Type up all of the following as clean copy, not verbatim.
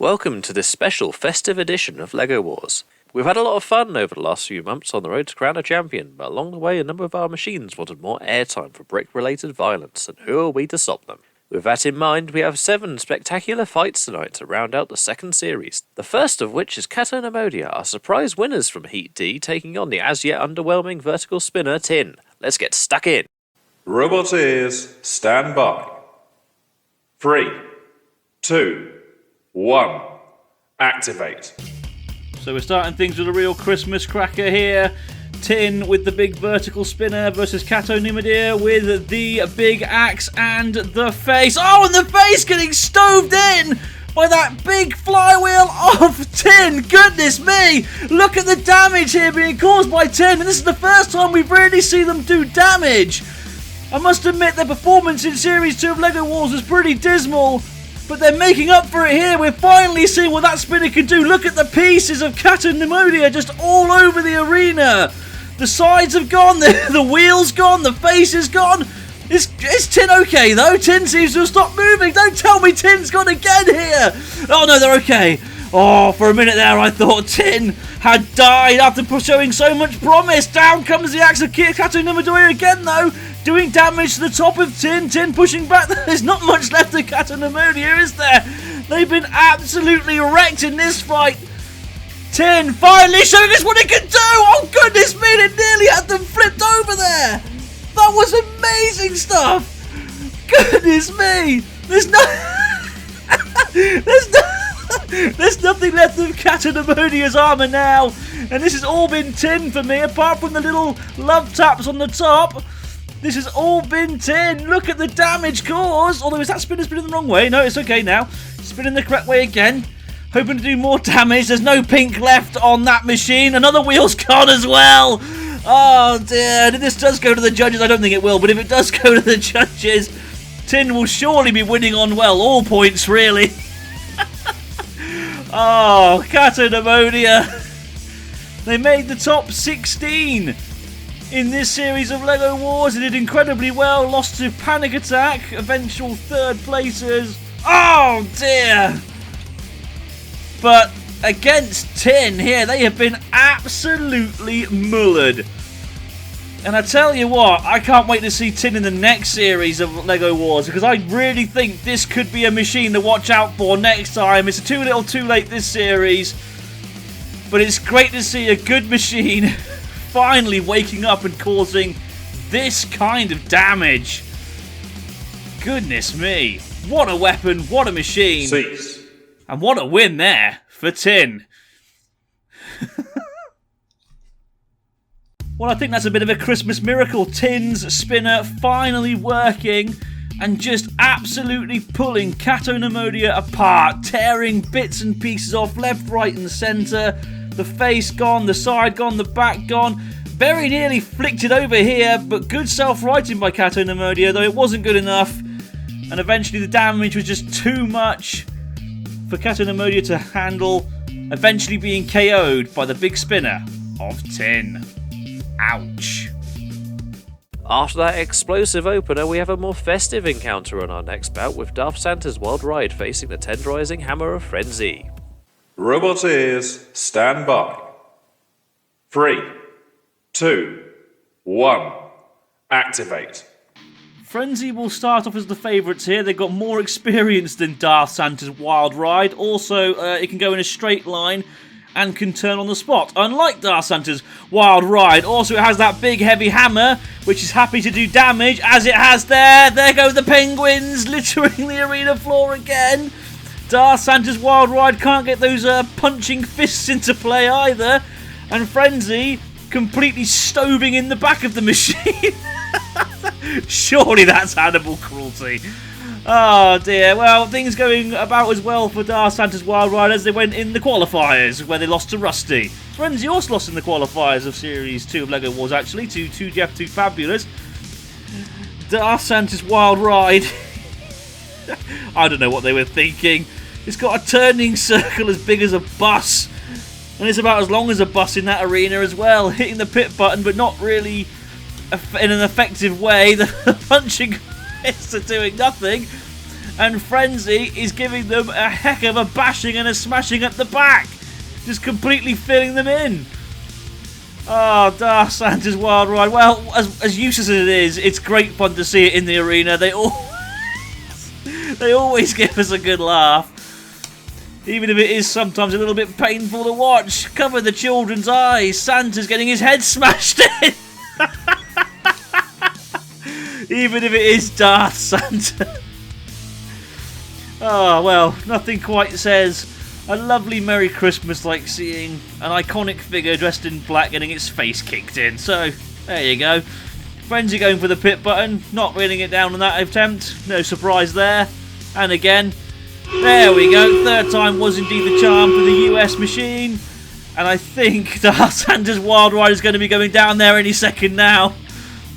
Welcome to this special festive edition of LEGO Wars. We've had a lot of fun over the last few months on the road to crown a champion, but along the way a number of our machines wanted more airtime for brick-related violence, and who are we to stop them? With that in mind, we have 7 spectacular fights tonight to round out the second series, the first of which is Kato and Amodia, our surprise winners from Heat D, taking on the as-yet underwhelming vertical spinner Tin. Let's get stuck in. Robot ears, stand by. 3, 2, 1, activate. So we're starting things with a real Christmas cracker here. Tin with the big vertical spinner versus Kato Numidir with the big axe and the face. Oh, and the face getting stoved in by that big flywheel of Tin. Goodness me! Look at the damage here being caused by Tin, and this is the first time we've really seen them do damage. I must admit their performance in Series 2 of LEGO Wars was pretty dismal, but they're making up for it here. We're finally seeing what that spinner can do. Look at the pieces of Kato Numidir just all over the arena. The sides have gone, the wheel's gone, the face is gone. Is Tin okay though? Tin seems to have stopped moving. Don't tell me Tin's gone again here. Oh no, they're okay. Oh, for a minute there I thought Tin had died after showing so much promise. Down comes the axe of Kato Numidir again though, doing damage to the top of Tin. Tin pushing back. There's not much left of Kato Numidir, is there? They've been absolutely wrecked in this fight. Tin finally showing us what it can do! Oh goodness me, it nearly had them flipped over there! That was amazing stuff! Goodness me! There's nothing left of Kato Numidir's armour now, and this has all been Tin for me, apart from the little love taps on the top. This has all been Tin. Look at the damage caused! Although, is that spinner spinning the wrong way? No, it's okay now. Spinning the correct way again. Hoping to do more damage. There's no pink left on that machine. Another wheel's gone as well. Oh dear. If this does go to the judges, I don't think it will, but if it does go to the judges, Tin will surely be winning on, well, all points really. Oh, Kato Numidir. They made the top 16 in this series of LEGO Wars. They did incredibly well. Lost to Panic Attack, eventual third placers. Oh dear. But against Tin here, they have been absolutely mullered. And I tell you what, I can't wait to see Tin in the next series of LEGO Wars, because I really think this could be a machine to watch out for next time. It's too little too late this series, but it's great to see a good machine finally waking up and causing this kind of damage. Goodness me, what a weapon, what a machine. Cease. And what a win there for Tin. Well, I think that's a bit of a Christmas miracle. Tin's spinner finally working and just absolutely pulling Kato Numidir apart, tearing bits and pieces off left, right and centre. The face gone, the side gone, the back gone. Very nearly flicked it over here, but good self-righting by Kato Numidir, though it wasn't good enough. And eventually the damage was just too much for Kato Numidir to handle, eventually being KO'd by the big spinner of Tin. Ouch. After that explosive opener, we have a more festive encounter on our next bout, with Darth Santa's Wild Ride facing the tenderizing hammer of Frenzy. Robot ears, stand by. 3, 2, 1, activate. Frenzy will start off as the favourites here. They've got more experience than Darth Santa's Wild Ride. Also, it can go in a straight line and can turn on the spot. Unlike Darth Santa's Wild Ride, also it has that big heavy hammer, which is happy to do damage, as it has there. There go the penguins, littering the arena floor again. Darth Santa's Wild Ride can't get those punching fists into play either. And Frenzy completely stoving in the back of the machine. Surely that's animal cruelty. Oh dear. Well, things going about as well for Darth Santa's Wild Ride as they went in the qualifiers, where they lost to Rusty. Frenzy also lost in the qualifiers of Series 2 of LEGO Wars, actually, to 2Jeff 2 Fabulous. Darth Santa's Wild Ride. I don't know what they were thinking. It's got a turning circle as big as a bus. And it's about as long as a bus in that arena as well. Hitting the pit button, but not really in an effective way. The punching fists are doing nothing. and Frenzy is giving them a heck of a bashing and a smashing at the back, just completely filling them in. Oh, Darth Santa's Wild Ride. Well, as useless as it is, it's great fun to see it in the arena. They always give us a good laugh, even if it is sometimes a little bit painful to watch. Cover the children's eyes. Santa's getting his head smashed in. Even if it is Darth Santa. Oh, well, nothing quite says a lovely Merry Christmas like seeing an iconic figure dressed in black getting its face kicked in. So, there you go. Frenzy going for the pit button, not reeling it down on that attempt. No surprise there. And again, there we go. Third time was indeed the charm for the US machine. And I think Darth Santa's Wild Ride is going to be going down there any second now.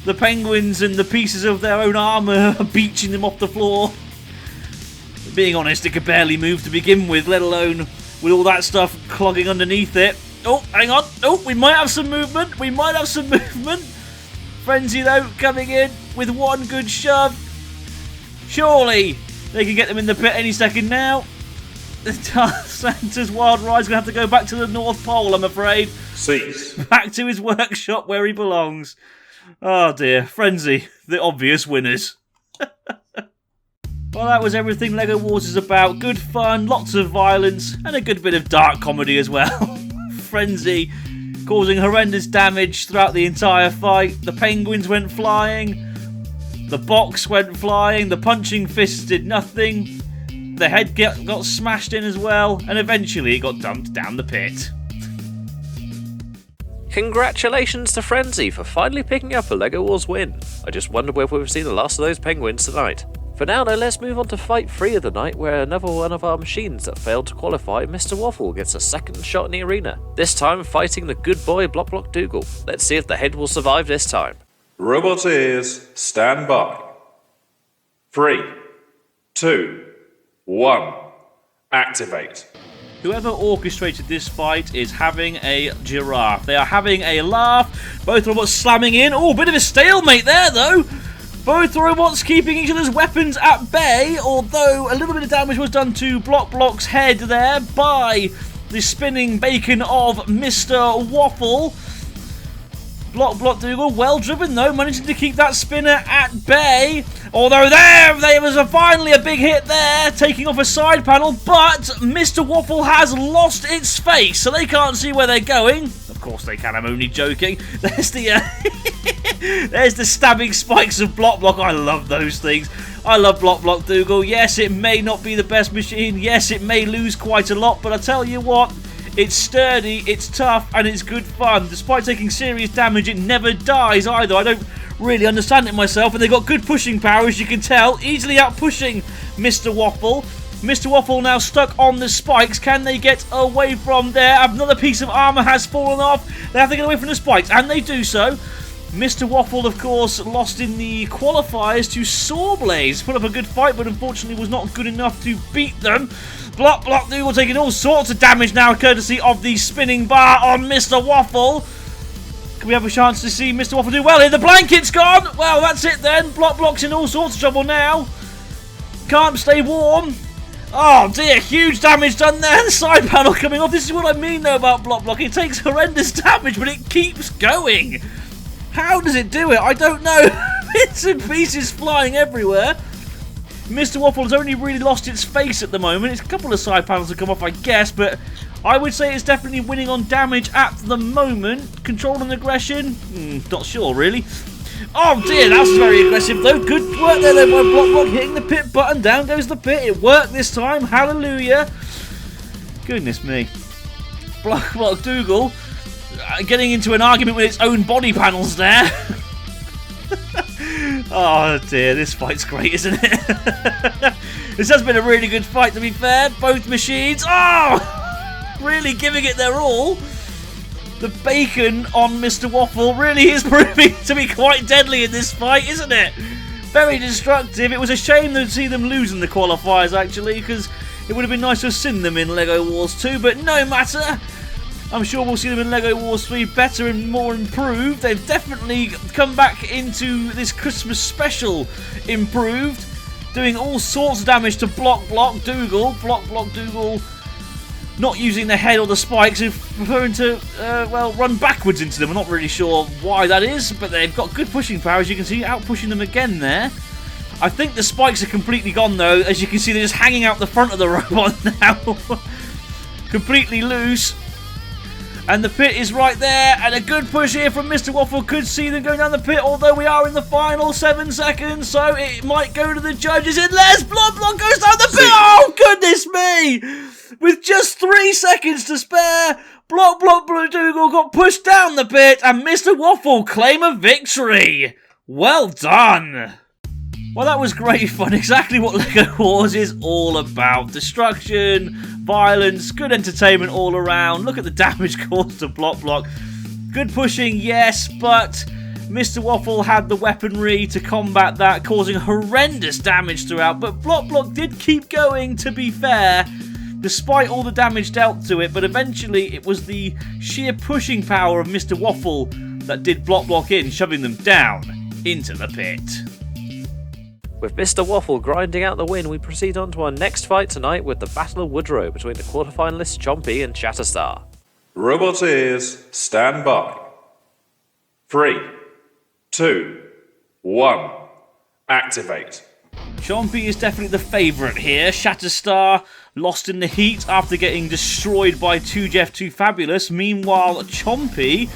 The penguins and the pieces of their own armour are beaching them off the floor. Being honest, it could barely move to begin with, let alone with all that stuff clogging underneath it. Oh, hang on. Oh, we might have some movement. Frenzy, though, coming in with one good shove. Surely they can get them in the pit any second now. Santa's Wild Ride's going to have to go back to the North Pole, I'm afraid. Cease. Back to his workshop where he belongs. Oh, dear. Frenzy, the obvious winners. Well, that was everything LEGO Wars is about. Good fun, lots of violence, and a good bit of dark comedy as well. Frenzy causing horrendous damage throughout the entire fight. The penguins went flying. The box went flying. The punching fists did nothing. The head got smashed in as well. And eventually it got dumped down the pit. Congratulations to Frenzy for finally picking up a LEGO Wars win. I just wonder whether we've seen the last of those penguins tonight. For now though, let's move on to Fight 3 of the night, where another one of our machines that failed to qualify, Mr. Waffle, gets a second shot in the arena. This time fighting the good boy Block Block Dougal. Let's see if the head will survive this time. Robot ears, stand by. 3, 2, 1, activate. Whoever orchestrated this fight is having a giraffe. They are having a laugh. Both robots slamming in. Oh, bit of a stalemate there though. Both robots keeping each other's weapons at bay, although a little bit of damage was done to Block Block's head there by the spinning bacon of Mr. Waffle. Block Dougal, well driven though, managing to keep that spinner at bay. Although there was finally a big hit there, taking off a side panel, but Mr. Waffle has lost its face, so they can't see where they're going. Of course they can, I'm only joking. There's the there's the stabbing spikes of Block. I love those things. I love Block Dougal. Yes, it may not be the best machine. Yes, it may lose quite a lot, but I tell you what, it's sturdy, it's tough, and it's good fun. Despite taking serious damage, it never dies either. I don't really understand it myself, and they've got good pushing power, as you can tell. Easily out pushing Mr. Waffle. Mr. Waffle now stuck on the spikes. Can they get away from there? Another piece of armour has fallen off. They have to get away from the spikes, and they do so. Mr. Waffle, of course, lost in the qualifiers to Sawblaze. Put up a good fight, but unfortunately was not good enough to beat them. Block Dougal taking all sorts of damage now, courtesy of the spinning bar on Mr. Waffle. Can we have a chance to see Mr. Waffle do well here? The blanket's gone! Well, that's it then. Block's in all sorts of trouble now. Can't stay warm. Oh dear, huge damage done there. The side panel coming off. This is what I mean though about Block. It takes horrendous damage, but it keeps going. How does it do it? I don't know. Bits and pieces flying everywhere. Mr. Waffle has only really lost its face at the moment. It's a couple of side panels have come off, I guess, but I would say it's definitely winning on damage at the moment. Control and aggression? Not sure, really. Oh dear, that was very aggressive though. Good work there though by Block, hitting the pit button. Down goes the pit. It worked this time. Hallelujah. Goodness me. Block Dougal getting into an argument with its own body panels there. Oh dear, this fight's great, isn't it? This has been a really good fight, to be fair. Both machines, really giving it their all. The bacon on Mr. Waffle really is proving to be quite deadly in this fight, isn't it? Very destructive. It was a shame to see them lose in the qualifiers, actually, because it would have been nice to have seen them in LEGO Wars 2, but no matter. I'm sure we'll see them in LEGO Wars 3 better and more improved. They've definitely come back into this Christmas special improved. doing all sorts of damage to Block Dougal. Block Dougal not using the head or the spikes, and preferring to, run backwards into them. I'm not really sure why that is, but they've got good pushing power, as you can see, out-pushing them again there. I think the spikes are completely gone, though. As you can see, they're just hanging out the front of the robot now. Completely loose. And the pit is right there, and a good push here from Mr. Waffle. Could see them going down the pit, although we are in the final 7 seconds, so it might go to the judges unless Block goes down the pit. Oh, goodness me! With just 3 seconds to spare, Block Dougal got pushed down the pit, and Mr. Waffle claim a victory. Well done! Well, that was great fun. Exactly what LEGO Wars is all about. Destruction, violence, good entertainment all around. Look at the damage caused to Block. Good pushing, yes, but Mr. Waffle had the weaponry to combat that, causing horrendous damage throughout. But Block did keep going, to be fair, despite all the damage dealt to it. But eventually, it was the sheer pushing power of Mr. Waffle that did Block in, shoving them down into the pit. With Mr. Waffle grinding out the win, we proceed on to our next fight tonight with the Battle of Woodrow between the quarterfinalists Chompy and Shatterstar. Robot ears, stand by. 3, 2, 1, activate. Chompy is definitely the favourite here. Shatterstar lost in the heat after getting destroyed by 2Jeff2 Fabulous. Meanwhile, Chompy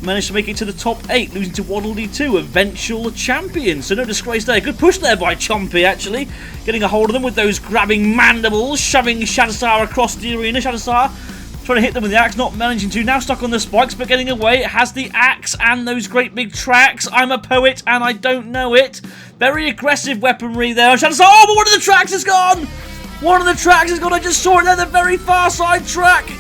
managed to make it to the top 8, losing to Waddle Dee 2, eventual champion. So no disgrace there. Good push there by Chompy, actually. Getting a hold of them with those grabbing mandibles, shoving Shatterstar across the arena. Shatterstar trying to hit them with the axe, not managing to. Now stuck on the spikes, but getting away. It has the axe and those great big tracks. I'm a poet and I don't know it. Very aggressive weaponry there. Shatterstar, oh, but one of the tracks is gone! One of the tracks is gone. I just saw it there, the very far side track,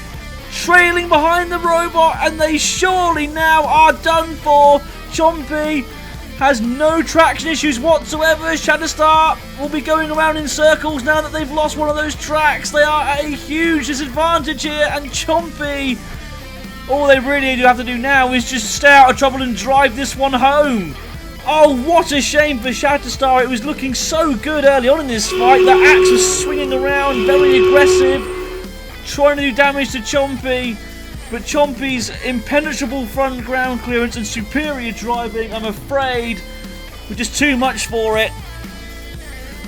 trailing behind the robot, and they surely now are done for. Chompy has no traction issues whatsoever. Shatterstar will be going around in circles now that they've lost one of those tracks. They are at a huge disadvantage here, and Chompy, all they really do have to do now is just stay out of trouble and drive this one home. Oh, what a shame for Shatterstar. It was looking so good early on in this fight. The axe was swinging around, very aggressive, trying to do damage to Chompy, but Chompy's impenetrable front ground clearance and superior driving, I'm afraid, were just too much for it.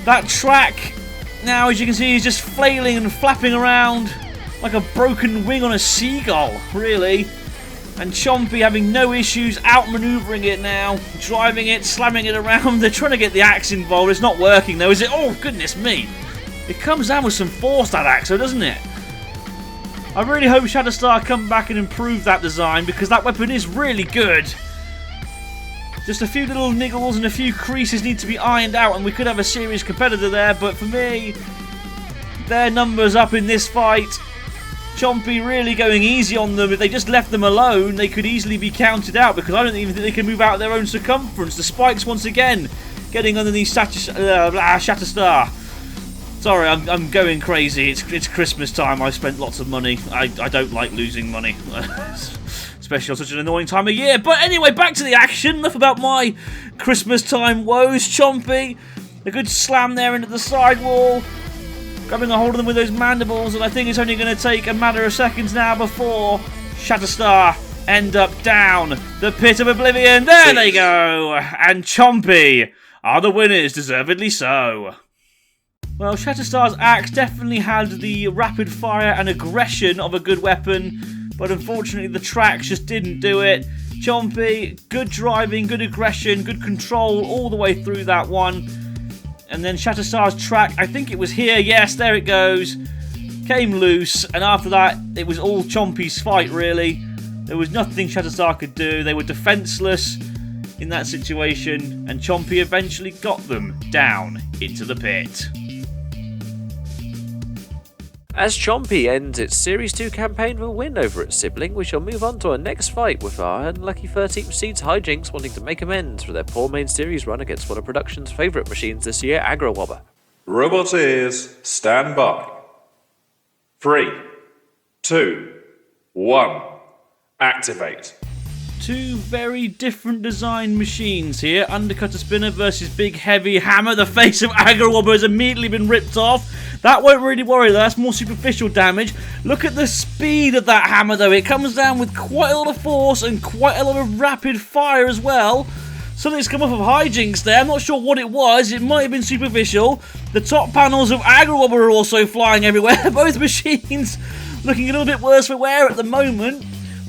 That track now, as you can see, is just flailing and flapping around like a broken wing on a seagull, really. And Chompy having no issues outmaneuvering it now, driving it, slamming it around. They're trying to get the axe involved. It's not working though, is it? Oh, goodness me. It comes down with some force, that axe, though, doesn't it? I really hope Shatterstar come back and improve that design, because that weapon is really good. Just a few little niggles and a few creases need to be ironed out, and we could have a serious competitor there. But for me, their numbers up in this fight. Chompy really going easy on them. If they just left them alone, they could easily be counted out, because I don't even think they can move out of their own circumference. The spikes once again getting underneath Shatterstar. Sorry, I'm going crazy. It's Christmas time. I spent lots of money. I don't like losing money, especially on such an annoying time of year. But anyway, back to the action. Enough about my Christmas time woes. Chompy, a good slam there into the sidewall, grabbing a hold of them with those mandibles, and I think it's only going to take a matter of seconds now before Shatterstar end up down the pit of oblivion. There they go, and Chompy are the winners, deservedly so. Well, Shatterstar's axe definitely had the rapid fire and aggression of a good weapon, but unfortunately the tracks just didn't do it. Chompy, good driving, good aggression, good control all the way through that one. And then Shatterstar's track, I think it was here, yes, there it goes, came loose, and after that it was all Chompy's fight, really. There was nothing Shatterstar could do. They were defenseless in that situation, and Chompy eventually got them down into the pit. As Chompy ends its Series 2 campaign with a win over its sibling, we shall move on to our next fight with our unlucky 13th seeds Hijinks wanting to make amends for their poor main series run against one of production's favourite machines this year, Agro-Wobber. Robot ears, stand by. 3, 2, 1, activate. Two very different design machines here. Undercutter Spinner versus Big Heavy Hammer. The face of Agro has immediately been ripped off. That won't really worry though, that's more superficial damage. Look at the speed of that hammer though. It comes down with quite a lot of force and quite a lot of rapid fire as well. Something's come off of Hijinks there. I'm not sure what it was. It might have been superficial. The top panels of Agro are also flying everywhere. Both machines looking a little bit worse for wear at the moment,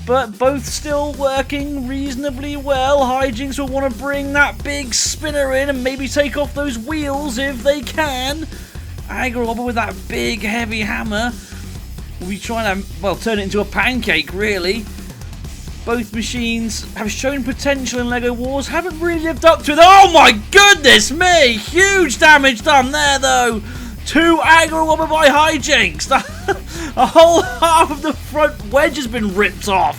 but both still working reasonably well. Hijinks will want to bring that big spinner in and maybe take off those wheels if they can. Agro with that big heavy hammer will be trying to, well, turn it into a pancake really. Both machines have shown potential in LEGO Wars, haven't really lived up to it. Oh my goodness me! Huge damage done there though. 2 Agro by Hijinks. A whole half of the front wedge has been ripped off.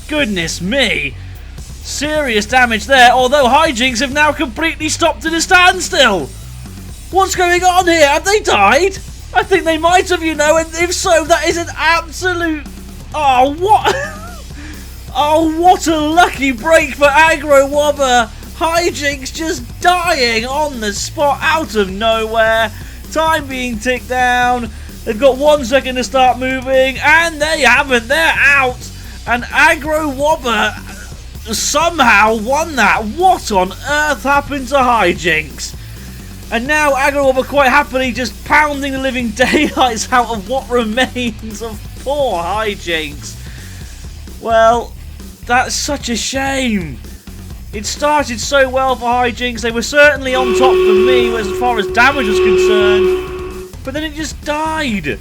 Goodness me. Serious damage there, although Hijinks have now completely stopped at a standstill. What's going on here? Have they died? I think they might have, you know, and if so, that is an absolute... Oh, what? Oh, what a lucky break for Agro Wobber. Hijinks just dying on the spot out of nowhere. Time being ticked down. They've got 1 second to start moving, and they haven't. They're out. And Agro Wobber somehow won that. What on earth happened to Hijinks? And now Agro Wobber quite happily just pounding the living daylights out of what remains of poor Hijinks. Well, that's such a shame. It started so well for Hijinks. They were certainly on top for me as far as damage was concerned. But then it just died.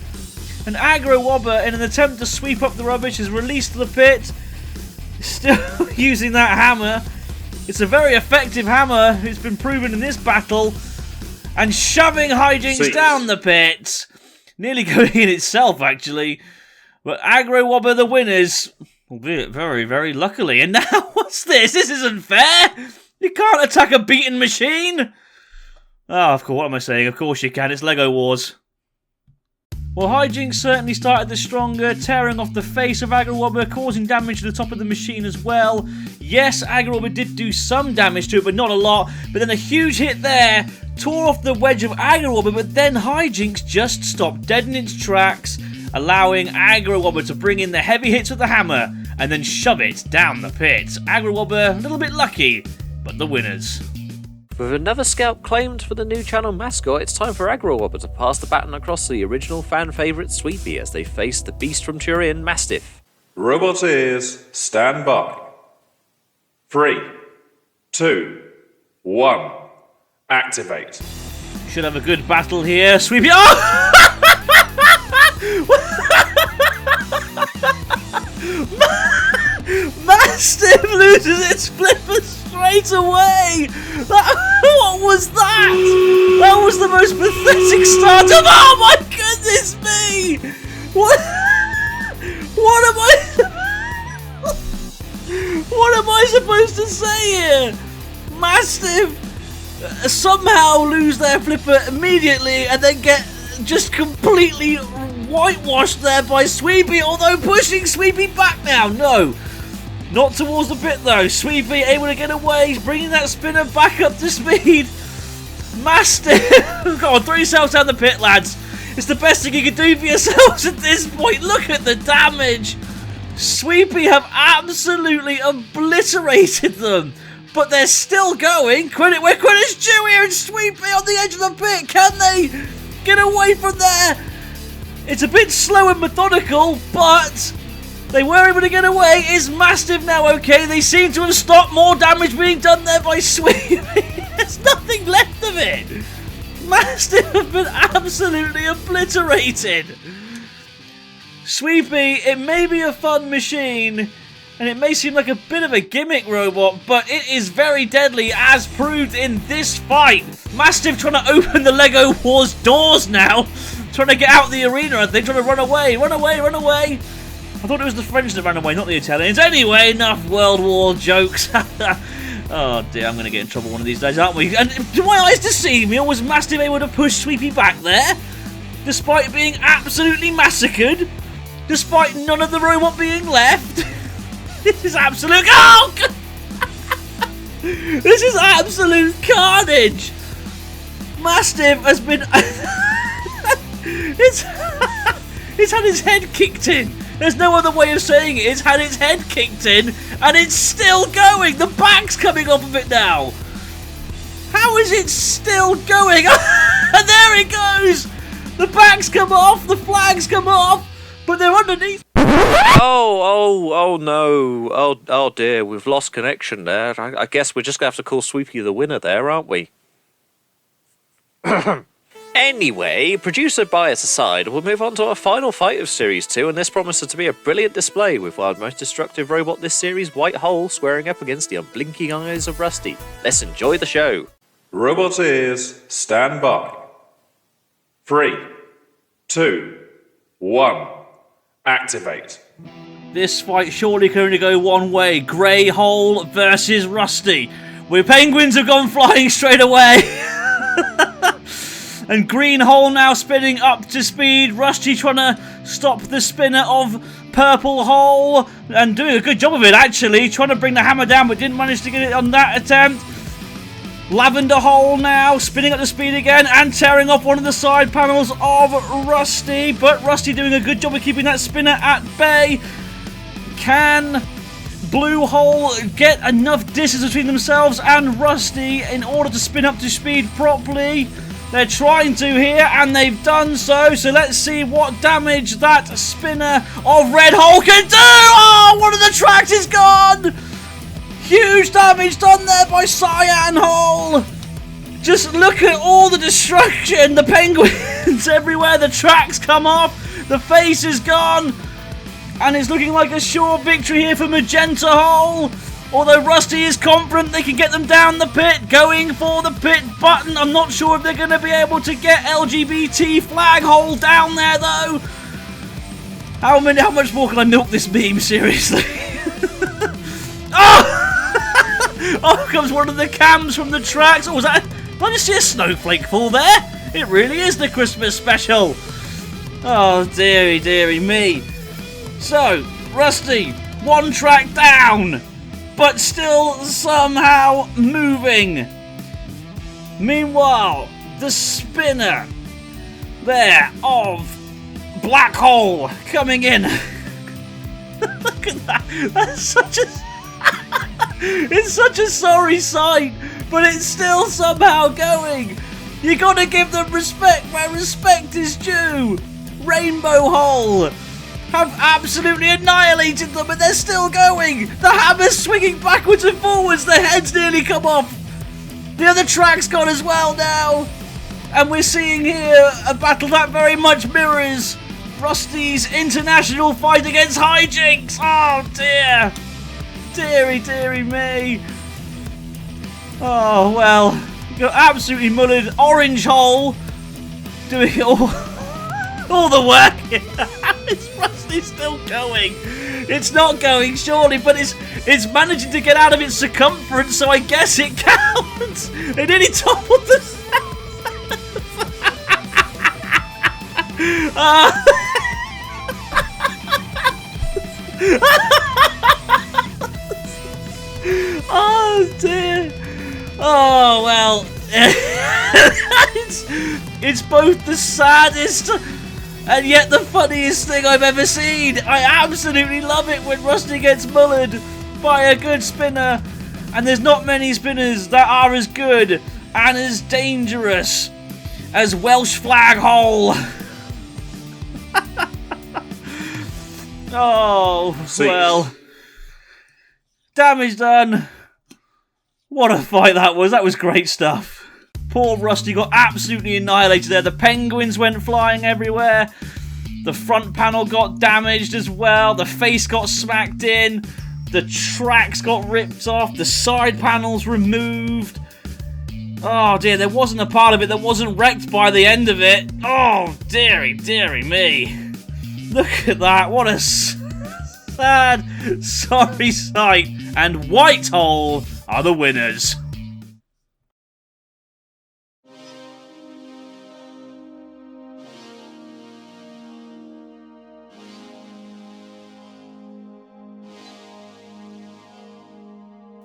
And Agro Wobber, in an attempt to sweep up the rubbish, is released to the pit. Still using that hammer. It's a very effective hammer. It's been proven in this battle. And shoving Hijinks down the pit. Nearly going in itself, actually. But Agro Wobber the winners. Albeit very, very luckily. And now, what's this? This isn't fair! You can't attack a beaten machine! Oh, of course, what am I saying? Of course you can, it's LEGO Wars. Well, Hijinks certainly started the stronger, tearing off the face of Agro Wobber, causing damage to the top of the machine as well. Yes, Agro Wobber did do some damage to it, but not a lot. But then a huge hit there, tore off the wedge of Agro Wobber, but then Hijinks just stopped dead in its tracks, allowing Agro Wobber to bring in the heavy hits with the hammer and then shove it down the pit. Agro Wobber a little bit lucky, but the winners. With another scalp claimed for the new channel mascot, it's time for Agro Wobber to pass the baton across to the original fan favourite Sweepy as they face the beast from Turin, Mastiff. Robot ears, stand by. 3, 2, 1, activate. Should have a good battle here. Sweepy. Oh! Mastiff loses its flipper straight away! What was that? That was the most pathetic start of... Oh my goodness me! What am I... What am I supposed to say here? Mastiff somehow lose their flipper immediately and then get just completely whitewashed there by Sweepy, although pushing Sweepy back now. No. Not towards the pit though. Sweepy able to get away, bringing that spinner back up to speed. Mastiff, come on, throw yourselves down the pit, lads. It's the best thing you can do for yourselves at this point. Look at the damage. Sweepy have absolutely obliterated them, but they're still going. Credit where credit's due here, and Sweepy on the edge of the pit. Can they get away from there? It's a bit slow and methodical, but they were able to get away. Is Mastiff now okay? They seem to have stopped more damage being done there by Sweepy. There's nothing left of it. Mastiff have been absolutely obliterated. Sweepy, it may be a fun machine, and it may seem like a bit of a gimmick robot, but it is very deadly, as proved in this fight. Mastiff trying to open the LEGO Wars doors now. Trying to get out of the arena, I think. Trying to run away. Run away, run away. I thought it was the French that ran away, not the Italians. Anyway, enough World War jokes. Oh dear, I'm going to get in trouble one of these days, aren't we? And to my eyes deceive me, or was Mastiff able to push Sweepy back there? Despite being absolutely massacred? Despite none of the robot being left? This is absolute. Oh! This is absolute carnage. Mastiff has been. it's had its head kicked in. There's no other way of saying it. It's had its head kicked in, and it's still going. The back's coming off of it now. How is it still going? And there it goes. The back's come off. The flag's come off, but they're underneath. Oh no. Oh dear, we've lost connection there. I guess we're just going to have to call Sweepy the winner there, aren't we? Anyway, producer bias aside, we'll move on to our final fight of Series 2, and this promises to be a brilliant display with our most destructive robot this series, White Hole, squaring up against the unblinking eyes of Rusty. Let's enjoy the show. Robot ears, stand by. 3, 2, 1, activate. This fight surely can only go one way. Grey Hole versus Rusty. Where penguins have gone flying straight away. And Green Hole now spinning up to speed. Rusty trying to stop the spinner of Purple Hole. And doing a good job of it, actually. Trying to bring the hammer down, but didn't manage to get it on that attempt. Lavender Hole now spinning up to speed again and tearing off one of the side panels of Rusty. But Rusty doing a good job of keeping that spinner at bay. Can Blue Hole get enough distance between themselves and Rusty in order to spin up to speed properly? They're trying to here, and they've done so. So let's see what damage that spinner of Red Hole can do. Oh, one of the tracks is gone. Huge damage done there by Cyan Hole. Just look at all the destruction. The penguins everywhere. The tracks come off. The face is gone. And it's looking like a sure victory here for Magenta Hole. Although Rusty is confident they can get them down the pit, going for the pit button. I'm not sure if they're going to be able to get LGBT flag hole down there, though. How much more can I milk this meme, seriously? Oh! Oh, comes one of the cams from the tracks. Oh, was that? Did I just see a snowflake fall there? It really is the Christmas special. Oh, dearie, dearie me. So, Rusty, one track down, but still somehow moving. Meanwhile, the spinner there of Black Hole coming in. Look at that. That's such a... It's such a sorry sight, but it's still somehow going. You gotta give them respect where respect is due. Rainbow Hole have absolutely annihilated them, and they're still going. The hammer's swinging backwards and forwards. Their heads nearly come off. The other track's gone as well now. And we're seeing here a battle that very much mirrors Rusty's international fight against Hijinks. Oh dear. Deary, deary me. Oh, well. You're absolutely mullered. Orange Hole doing all the work. Is Rusty still going? It's not going, surely, but it's managing to get out of its circumference, so I guess it counts. It nearly toppled the... Oh dear. Oh well. It's both the saddest and yet the funniest thing I've ever seen. I absolutely love it when Rusty gets mullered by a good spinner, and there's not many spinners that are as good and as dangerous as Welsh Flag Hole. Oh well. Damage done. What a fight that was. That was great stuff. Poor Rusty got absolutely annihilated there. The penguins went flying everywhere. The front panel got damaged as well. The face got smacked in. The tracks got ripped off. The side panels removed. Oh dear, there wasn't a part of it that wasn't wrecked by the end of it. Oh dearie, dearie me. Look at that. What a sad, sorry sight. And White Hole are the winners.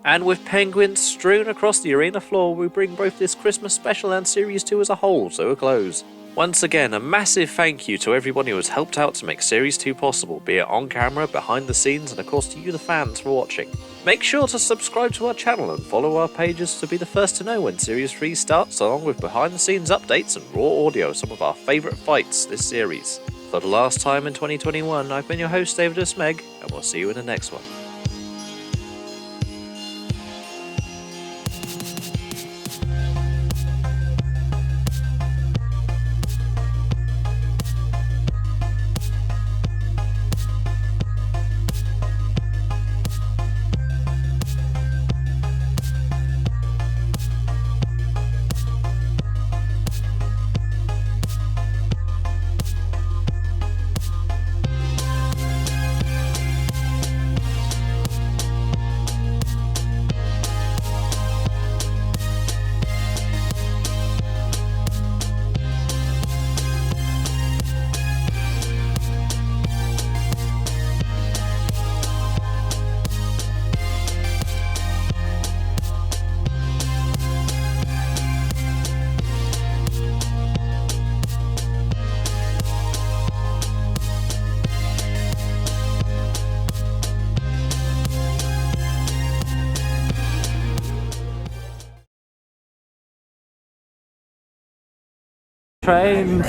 And with penguins strewn across the arena floor, we bring both this Christmas special and Series 2 as a whole to a close. Once again, a massive thank you to everyone who has helped out to make Series 2 possible, be it on camera, behind the scenes, and of course to you the fans for watching. Make sure to subscribe to our channel and follow our pages to be the first to know when Series 3 starts, along with behind the scenes updates and raw audio of some of our favourite fights this series. For the last time in 2021, I've been your host David Smeg, and we'll see you in the next one. Train.